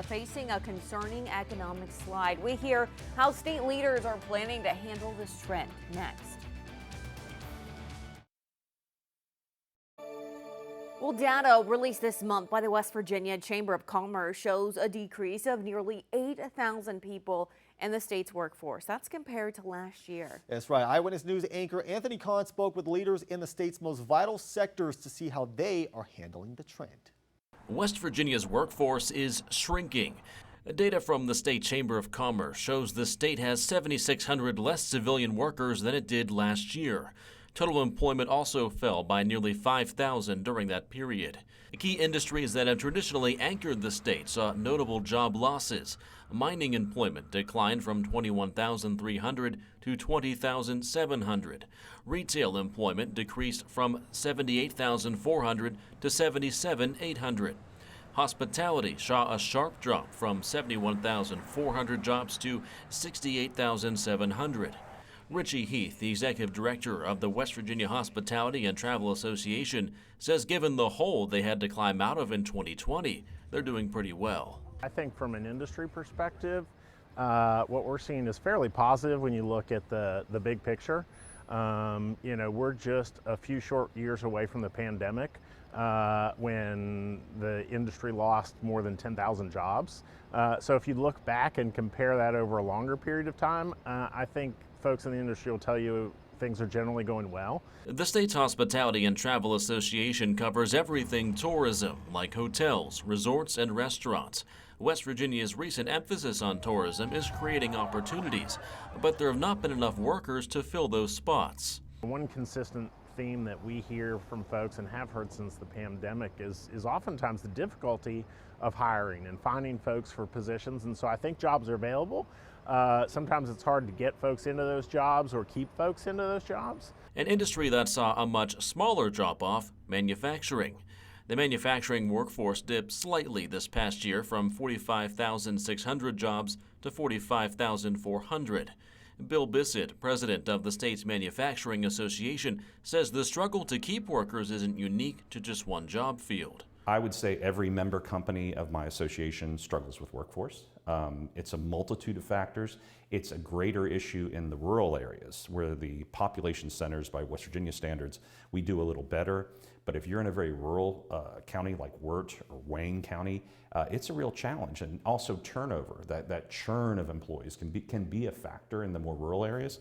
Facing a concerning economic slide. We hear how state leaders are planning to handle this trend next. Well, data released this month by the West Virginia Chamber of Commerce shows a decrease of nearly 8,000 people in the state's workforce. That's compared to last year. That's right. Eyewitness News anchor Anthony Kahn spoke with leaders in the state's most vital sectors to see how they are handling the trend. West Virginia's workforce is shrinking. Data from the State Chamber of Commerce shows the state has 7,600 less civilian workers than it did last year. Total employment also fell by nearly 5,000 during that period. Key industries that have traditionally anchored the state saw notable job losses. Mining employment declined from 21,300 to 20,700. Retail employment decreased from 78,400 to 77,800. Hospitality saw a sharp drop from 71,400 jobs to 68,700. Richie Heath, the executive director of the West Virginia Hospitality and Travel Association, says given the hole they had to climb out of in 2020, they're doing pretty well. I think from an industry perspective, what we're seeing is fairly positive when you look at the big picture. We're just a few short years away from the pandemic when the industry lost more than 10,000 jobs. So if you look back and compare that over a longer period of time, I think folks in the industry will tell you things are generally going well. The state's Hospitality and Travel Association covers everything tourism, like hotels, resorts, and restaurants. West Virginia's recent emphasis on tourism is creating opportunities, but there have not been enough workers to fill those spots. One consistent theme that we hear from folks and have heard since the pandemic is oftentimes the difficulty of hiring and finding folks for positions, and so I think jobs are available. Sometimes it's hard to get folks into those jobs or keep folks into those jobs. An industry that saw a much smaller drop-off, manufacturing. The manufacturing workforce dipped slightly this past year from 45,600 jobs to 45,400. Bill Bissett, president of the state's Manufacturing Association, says the struggle to keep workers isn't unique to just one job field. I would say every member company of my association struggles with workforce. It's a multitude of factors. It's a greater issue in the rural areas where the population centers, by West Virginia standards, we do a little better. But if you're in a very rural county like Wirt or Wayne County, it's a real challenge. And also turnover, that churn of employees can be a factor in the more rural areas.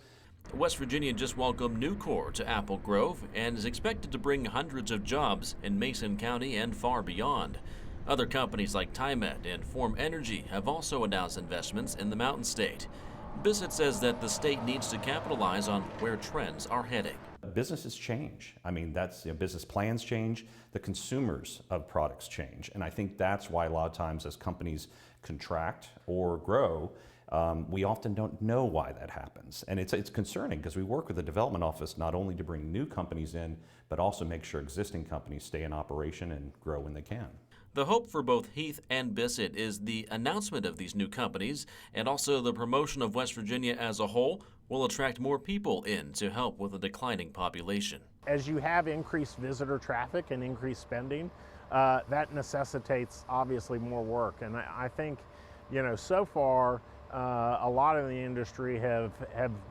West Virginia just welcomed Nucor to Apple Grove and is expected to bring hundreds of jobs in Mason County and far beyond. Other companies like TiMet and Form Energy have also announced investments in the Mountain State. Bissett says that the state needs to capitalize on where trends are heading. Businesses change. I mean, business plans change, the consumers of products change. And I think that's why a lot of times as companies contract or grow, we often don't know why that happens. And it's concerning because we work with the development office not only to bring new companies in, but also make sure existing companies stay in operation and grow when they can. The hope for both Heath and Bissett is the announcement of these new companies and also the promotion of West Virginia as a whole will attract more people in to help with a declining population. As you have increased visitor traffic and increased spending, that necessitates obviously more work. And I think, so far, a lot of the industry have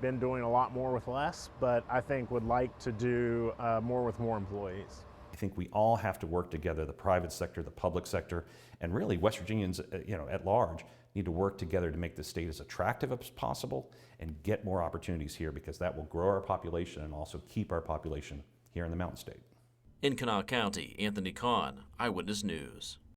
been doing a lot more with less, but I think would like to do more with more employees. I think we all have to work together, the private sector, the public sector, and really West Virginians, at large, need to work together to make the state as attractive as possible and get more opportunities here because that will grow our population and also keep our population here in the Mountain State. In Kanawha County, Anthony Kahn, Eyewitness News.